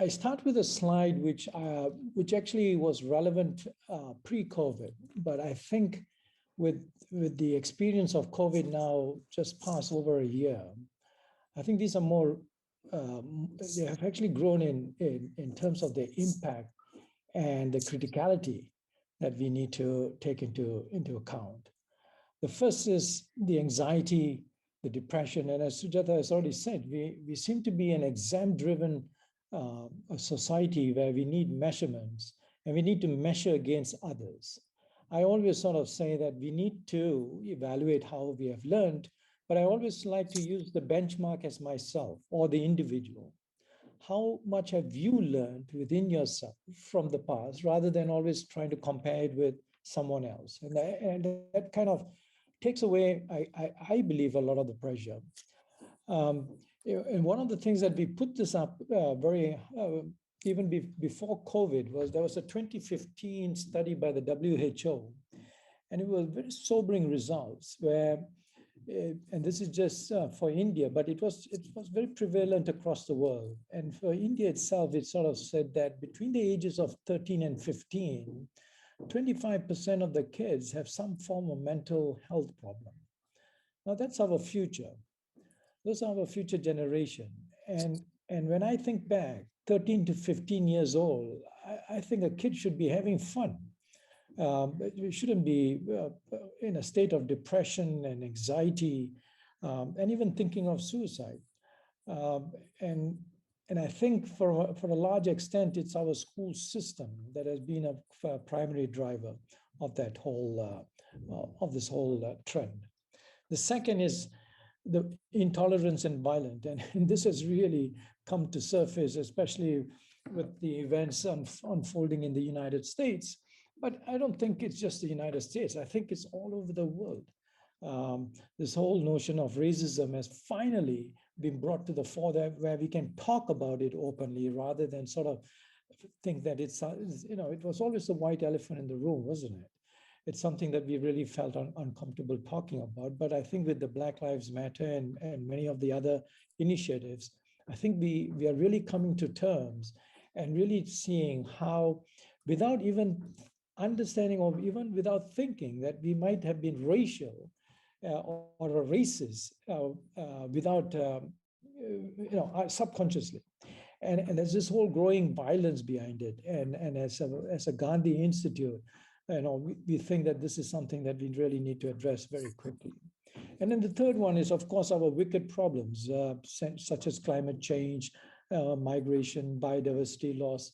I start with a slide which actually was relevant pre-COVID, but I think with the experience of COVID now just past over a year, I think these are more they have actually grown in terms of their impact and the criticality that we need to take into account. The first is the anxiety, the depression, and as Sujata has already said, we seem to be an exam-driven a society where we need measurements and we need to measure against others. I always sort of say that we need to evaluate how we have learned, but I always like to use the benchmark as myself or the individual. How much have you learned within yourself from the past rather than always trying to compare it with someone else? And that kind of takes away, I believe, a lot of the pressure. And one of the things that we put this up even before COVID was there was a 2015 study by the WHO, and it was very sobering results where, and this is just for India, but it was very prevalent across the world. And for India itself, it sort of said that between the ages of 13 and 15, 25% of the kids have some form of mental health problem. Now that's our future. Those are our future generation. And when I think back, 13 to 15 years old, I think a kid should be having fun. You shouldn't be in a state of depression and anxiety, and even thinking of suicide. And I think for a large extent, it's our school system that has been a primary driver of that whole this whole trend. The second is the intolerance and violence, and this has really come to surface, especially with the events unfolding in the United States. But I don't think it's just the United States. I think it's all over the world. This whole notion of racism has finally been brought to the fore where we can talk about it openly rather than sort of think that it's it was always the white elephant in the room, wasn't it? It's something that we really felt uncomfortable talking about. But I think with the Black Lives Matter and many of the other initiatives, I think we are really coming to terms and really seeing how, without even understanding or even without thinking that we might have been racial or racist without, subconsciously. And there's this whole growing violence behind it. And as a Gandhi Institute, we think that this is something that we really need to address very quickly. And then the third one is, of course, our wicked problems, such as climate change, migration, biodiversity loss.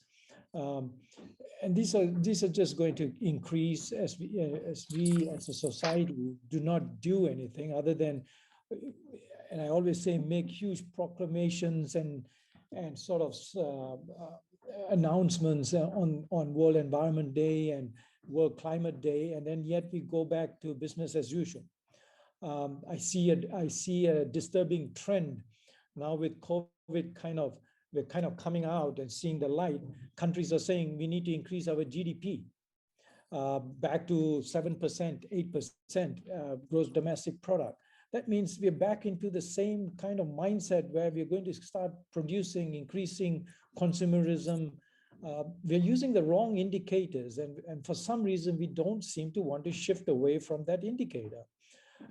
And these are just going to increase as we as a society do not do anything other than, and I always say, make huge proclamations and sort of announcements on World Environment Day and World Climate Day, and then yet we go back to business as usual. I see a disturbing trend now with COVID. We're kind of coming out and seeing the light. Countries are saying we need to increase our GDP back to 7%, 8% gross domestic product. That means we're back into the same kind of mindset where we're going to start producing, increasing consumerism. We're using the wrong indicators, and for some reason, we don't seem to want to shift away from that indicator.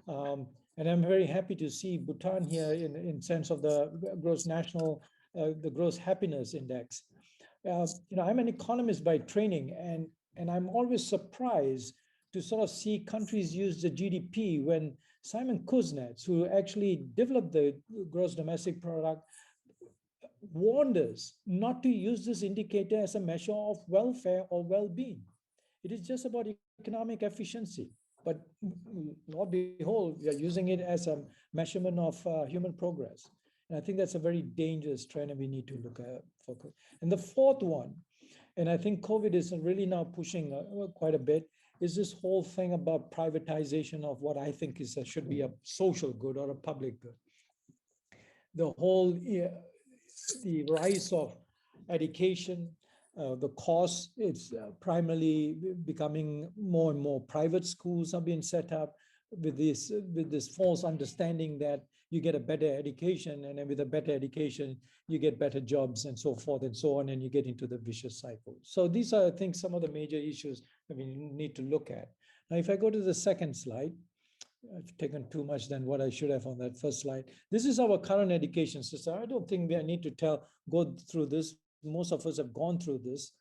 And I'm very happy to see Bhutan here in sense of the the gross happiness index. I'm an economist by training, and I'm always surprised to sort of see countries use the GDP when Simon Kuznets, who actually developed the gross domestic product, warned us not to use this indicator as a measure of welfare or well-being. It is just about economic efficiency. But lo and behold, we are using it as a measurement of human progress. And I think that's a very dangerous trend, and we need to look at for. And the fourth one, and I think COVID is really now pushing quite a bit, is this whole thing about privatization of what I think should be a social good or a public good. The whole, the rise of education, the cost, it's primarily becoming more and more private schools are being set up with this false understanding that you get a better education, and then with a better education, you get better jobs and so forth and so on, and you get into the vicious cycle. So these are, I think, some of the major issues that we need to look at. Now, if I go to the second slide, I've taken too much than what I should have on that first slide. This is our current education system. I don't think I need to go through this. Most of us have gone through this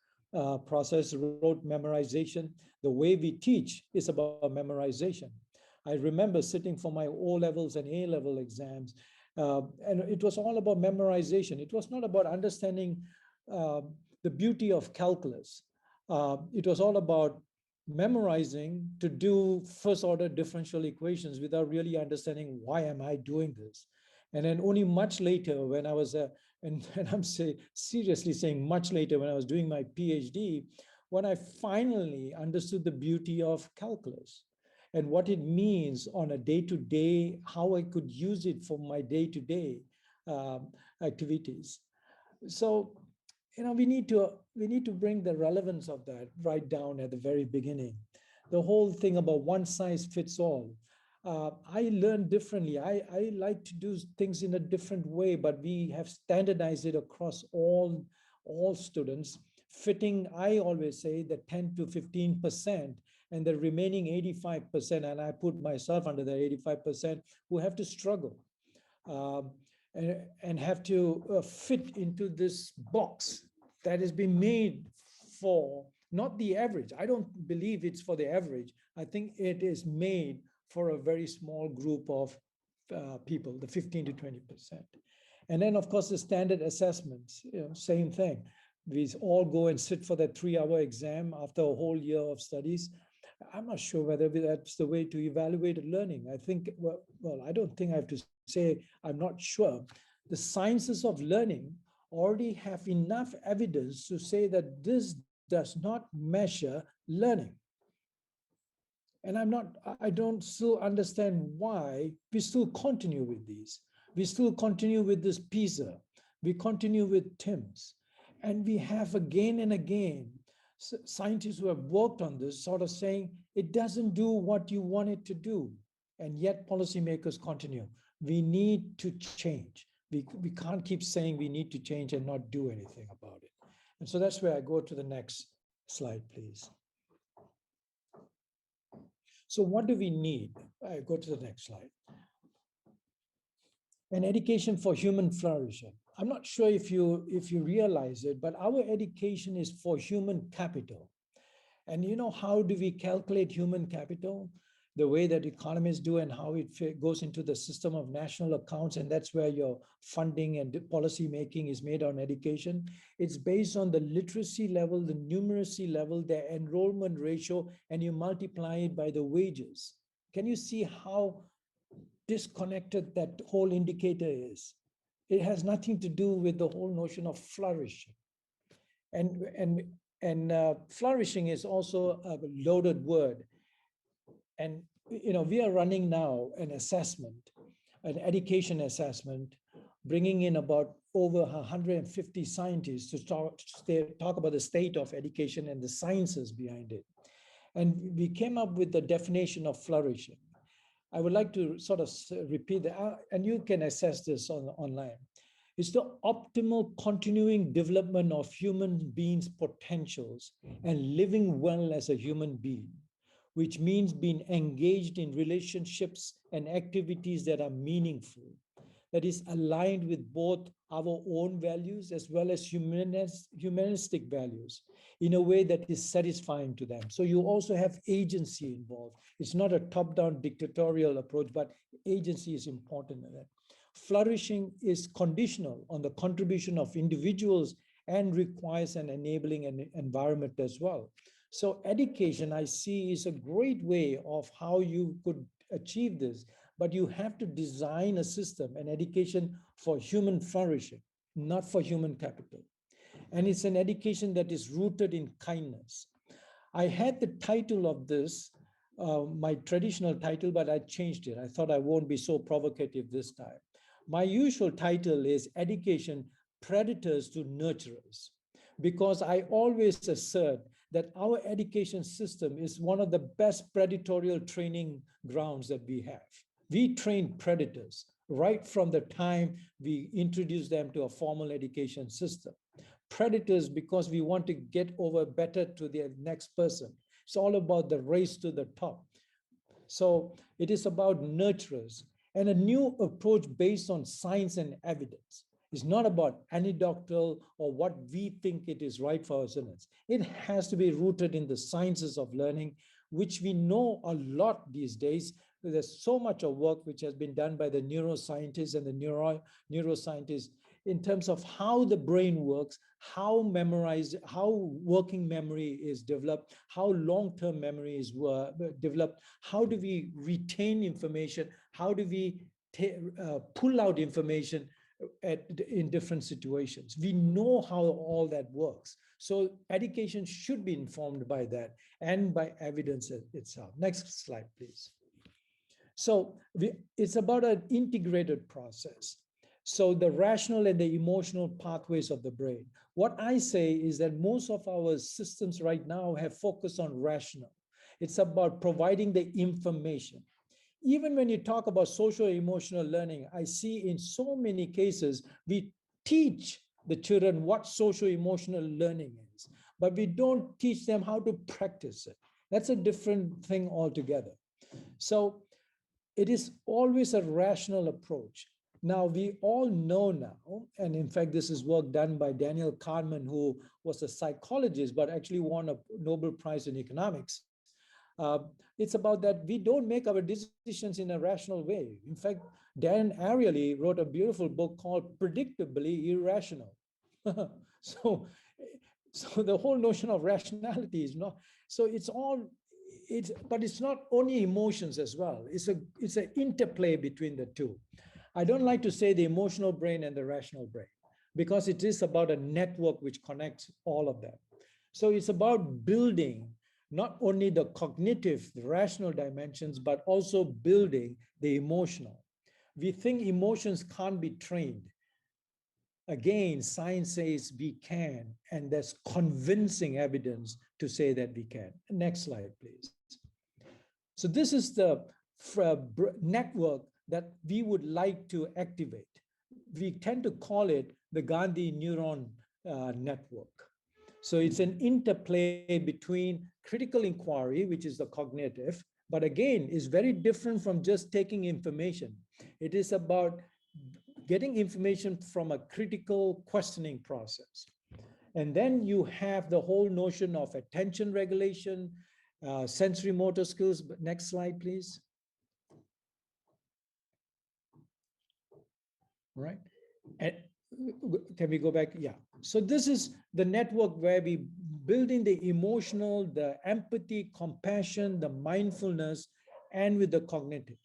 process, rote memorization. The way we teach is about memorization. I remember sitting for my O levels and A level exams, and it was all about memorization. It was not about understanding uh, the beauty of calculus. It was all about memorizing to do first order differential equations without really understanding why am I doing this. And then only much later when I was, and I'm seriously saying much later when I was doing my PhD, when I finally understood the beauty of calculus and what it means on a day-to-day, how I could use it for my day-to-day activities. So, we need to bring the relevance of that right down at the very beginning. The whole thing about one size fits all. I learn differently. I like to do things in a different way, but we have standardized it across all students, fitting, I always say, the 10 to 15%, and the remaining 85%, and I put myself under the 85%, who have to struggle. Um, and have to fit into this box that has been made for not the average. I don't believe it's for the average. I think it is made for a very small group of people, the 15 to 20%. And then, of course, the standard assessments, same thing. We all go and sit for that 3-hour exam after a whole year of studies. I'm not sure whether that's the way to evaluate learning. I think, well, I don't think I have to say I'm not sure. The sciences of learning already have enough evidence to say that this does not measure learning. And I don't still understand why we still continue with these. We still continue with this PISA. We continue with TIMSS. And we have again and again scientists who have worked on this sort of saying it doesn't do what you want it to do. And yet policymakers continue. We need to change. We can't keep saying we need to change and not do anything about it. And so that's where I go to the next slide, please. So what do we need? I go to the next slide. An education for human flourishing. I'm not sure if you realize it, but our education is for human capital. And how do we calculate human capital? The way that economists do, and how it goes into the system of national accounts, and that's where your funding and policy making is made on education. It's based on the literacy level, the numeracy level, the enrollment ratio, and you multiply it by the wages. Can you see how disconnected that whole indicator is? It has nothing to do with the whole notion of flourishing. And flourishing is also a loaded word. And we are running now an assessment, an education assessment, bringing in about over 150 scientists to talk about the state of education and the sciences behind it. And we came up with the definition of flourishing. I would like to sort of repeat that, and you can assess this online. It's the optimal continuing development of human beings' potentials and living well as a human being, which means being engaged in relationships and activities that are meaningful, that is aligned with both our own values as well as humanistic values in a way that is satisfying to them. So you also have agency involved. It's not a top-down dictatorial approach, but agency is important in that. Flourishing is conditional on the contribution of individuals and requires an enabling environment as well. So education, I see, is a great way of how you could achieve this, but you have to design a system, an education for human flourishing, not for human capital. And it's an education that is rooted in kindness. I had the title of this, my traditional title, but I changed it. I thought I won't be so provocative this time. My usual title is Education, Predators to Nurturers, because I always assert that our education system is one of the best predatorial training grounds that we have. We train predators. right from the time we introduce them to a formal education system. Predators, because we want to get over better to the next person. It's all about the race to the top. So it is about nurturers and a new approach based on science and evidence. It's not about anecdotal or what we think it is right for our students. It has to be rooted in the sciences of learning, which we know a lot these days. There's so much of work which has been done by the neuroscientists and the neuroscientists in terms of how the brain works, how working memory is developed, how long-term memory is developed, how do we retain information, how do we pull out information in different situations. We know how all that works. So education should be informed by that and by evidence itself. Next slide, please. So it's about an integrated process. So the rational and the emotional pathways of the brain. What I say is that most of our systems right now have focused on rational. It's about providing the information. Even when you talk about social emotional learning, I see in so many cases, we teach the children what social emotional learning is, but we don't teach them how to practice it. That's a different thing altogether. So it is always a rational approach. Now, we all know now, and in fact, this is work done by Daniel Kahneman, who was a psychologist, but actually won a Nobel Prize in economics. It's about that we don't make our decisions in a rational way. In fact, Dan Ariely wrote a beautiful book called Predictably Irrational. so, so the whole notion of rationality is not, so but it's not only emotions as well. It's an interplay between the two. I don't like to say the emotional brain and the rational brain because it is about a network which connects all of them. So it's about building not only the cognitive, the rational dimensions, but also building the emotional. We think emotions can't be trained. Again, science says we can, and there's convincing evidence to say that we can. Next slide, please. So this is the network that we would like to activate. We tend to call it the Gandhi neuron network. So it's an interplay between critical inquiry, which is the cognitive, but again, is very different from just taking information. It is about getting information from a critical questioning process. And then you have the whole notion of attention regulation, sensory motor skills. Next slide, please. Right. And can we go back? Yeah. So this is the network where we building the emotional, the empathy, compassion, the mindfulness, and with the cognitive.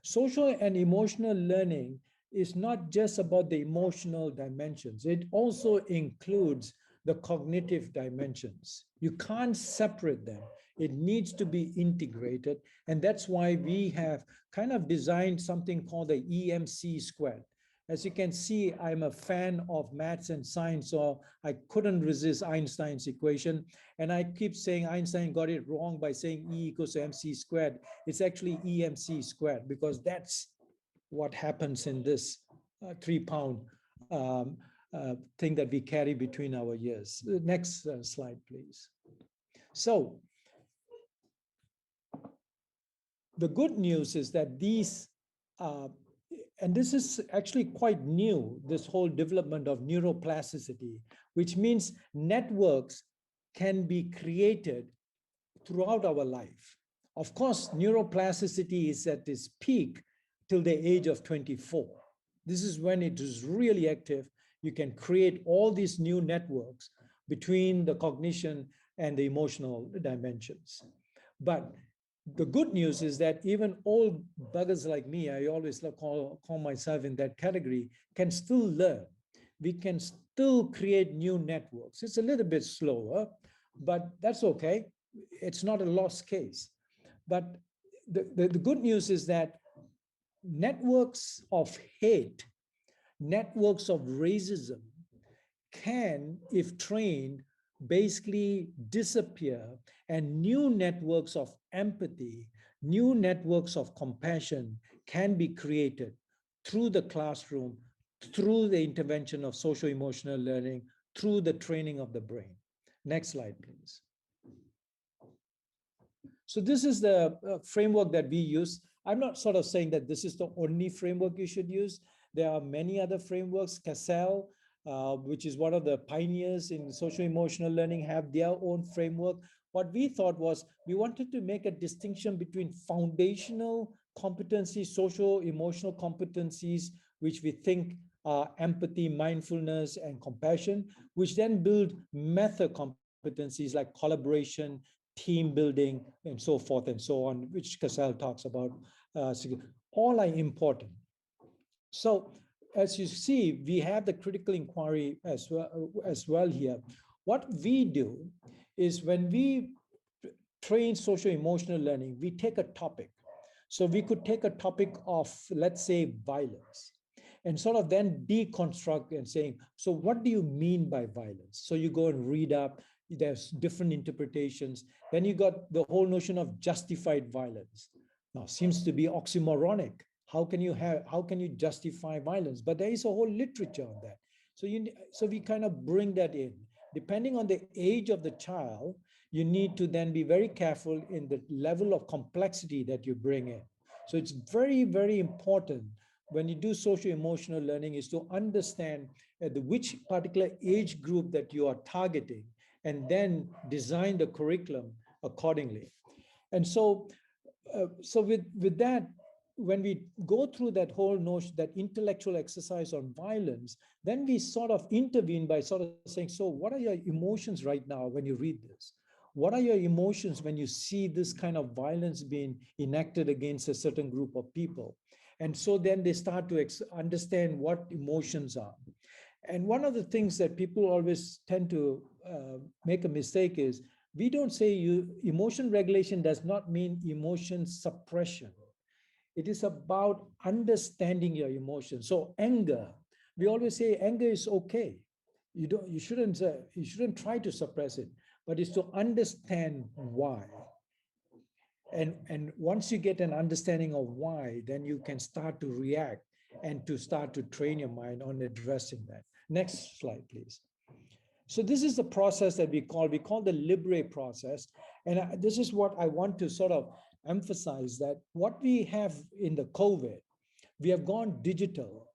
Social and emotional learning is not just about the emotional dimensions. It also includes the cognitive dimensions. You can't separate them. It needs to be integrated. And that's why we have kind of designed something called the EMC squared. As you can see, I'm a fan of maths and science, so I couldn't resist Einstein's equation. And I keep saying Einstein got it wrong by saying E equals to MC squared. It's actually EMC squared because that's what happens in this 3-pound thing that we carry between our ears. Next slide, please. So the good news is that these and this is actually quite new, this whole development of neuroplasticity, which means networks can be created throughout our life. Of course, neuroplasticity is at its peak till the age of 24. This is when it is really active. You can create all these new networks between the cognition and the emotional dimensions. But the good news is that even old buggers like me, I always call myself in that category, can still learn. We can still create new networks. It's a little bit slower, but that's okay. It's not a lost case. But the good news is that networks of hate, networks of racism can, if trained, basically disappear, and new networks of empathy, new networks of compassion can be created through the classroom, through the intervention of social-emotional learning, through the training of the brain. Next slide, please. So this is the framework that we use. I'm not sort of saying that this is the only framework you should use. There are many other frameworks. Cassell, which is one of the pioneers in social-emotional learning, have their own framework. What we thought was we wanted to make a distinction between foundational competencies, social-emotional competencies, which we think are empathy, mindfulness, and compassion, which then build method competencies like collaboration, team building, and so forth and so on, which Cassell talks about. All are important. So as you see, we have the critical inquiry as well here. What we do is when we train social-emotional learning, we take a topic. So we could take a topic of, let's say, violence, and sort of then deconstruct and saying, so what do you mean by violence? So you go and read up, there's different interpretations. Then you got the whole notion of justified violence. Now, seems to be oxymoronic. How can you justify violence? But there is a whole literature on that. So we kind of bring that in. Depending on the age of the child, you need to then be very careful in the level of complexity that you bring in. So it's very, very important when you do social-emotional learning is to understand which particular age group that you are targeting, and then design the curriculum accordingly. And so with that, when we go through that whole notion, that intellectual exercise on violence, then we sort of intervene by sort of saying, so what are your emotions right now when you read this? What are your emotions when you see this kind of violence being enacted against a certain group of people? And so then they start to understand what emotions are. And one of the things that people always tend to make a mistake is, we don't say emotion regulation does not mean emotion suppression. It is about understanding your emotions. So anger, we always say anger is okay. You shouldn't try to suppress it, but it's to understand why. And once you get an understanding of why, then you can start to react and to start to train your mind on addressing that. Next slide, please. So this is the process that we call the Libre process. And this is what I want to sort of emphasize, that what we have in the COVID, we have gone digital.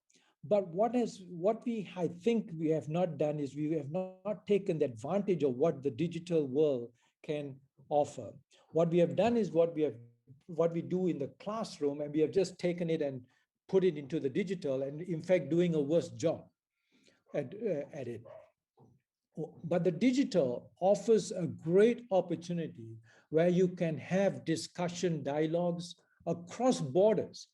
But I think we have not done is we have not taken the advantage of what the digital world can offer. What we have done is what we do in the classroom, and we have just taken it and put it into the digital, and in fact doing a worse job at it. But the digital offers a great opportunity where you can have discussion dialogues across borders.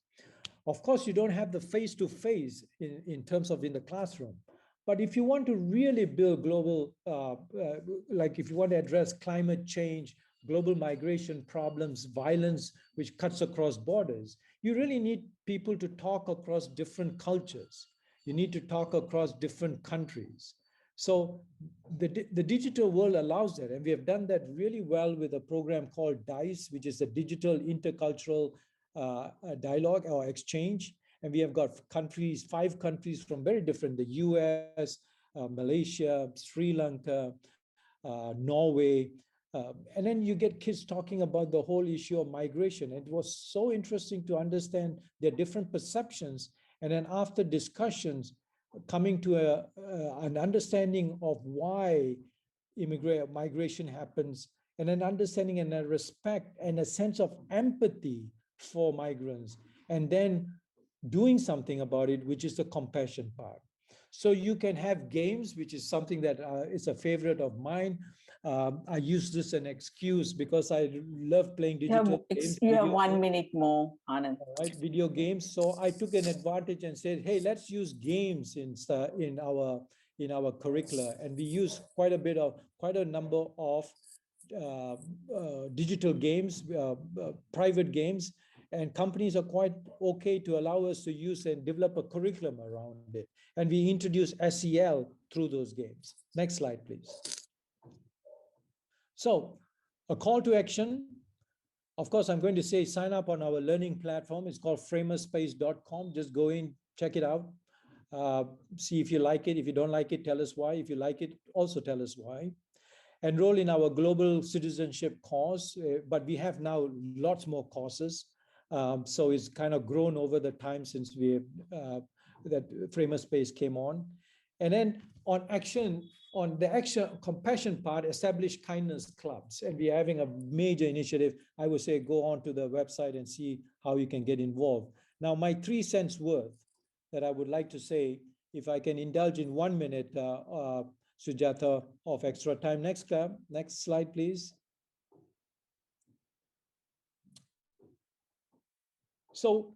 Of course, you don't have the face-to-face in terms of in the classroom. But if you want to really build global, like if you want to address climate change, global migration problems, violence, which cuts across borders, you really need people to talk across different cultures. You need to talk across different countries. So the digital world allows that. And we have done that really well with a program called DICE, which is a digital intercultural dialogue or exchange. And we have got 5 countries from very different, the US, Malaysia, Sri Lanka, Norway. And then you get kids talking about the whole issue of migration. It was so interesting to understand their different perceptions. And then after discussions, coming to an understanding of why migration happens, and an understanding and a respect and a sense of empathy for migrants, and then doing something about it, which is the compassion part. So you can have games, which is something that is a favorite of mine. I use this as an excuse because I love playing digital games. You have 1 minute more, Anand. Right, video games. So I took an advantage and said, hey, let's use games in our curricula. And we use quite a number of digital games, private games, and companies are quite okay to allow us to use and develop a curriculum around it. And we introduce SEL through those games. Next slide, please. So a call to action. Of course, I'm going to say sign up on our learning platform. It's called framerspace.com. Just go in, check it out. See if you like it. If you don't like it, tell us why. If you like it, also tell us why. Enroll in our global citizenship course, but we have now lots more courses. So it's kind of grown over the time since that Framer Space came on. And then on the action compassion part, establish kindness clubs. And we're having a major initiative. I would say go on to the website and see how you can get involved. Now, my 3 cents worth that I would like to say, if I can indulge in 1 minute, Sujata, of extra time. Next slide, please. So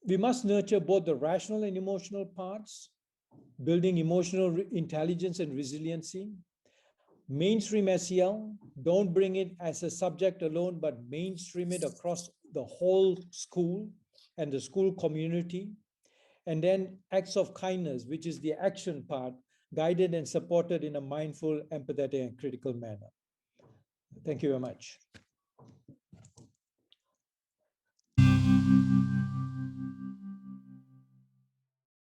we must nurture both the rational and emotional parts, building emotional intelligence and resiliency. Mainstream SEL, don't bring it as a subject alone, but mainstream it across the whole school and the school community. And then acts of kindness, which is the action part, guided and supported in a mindful, empathetic, and critical manner. Thank you very much.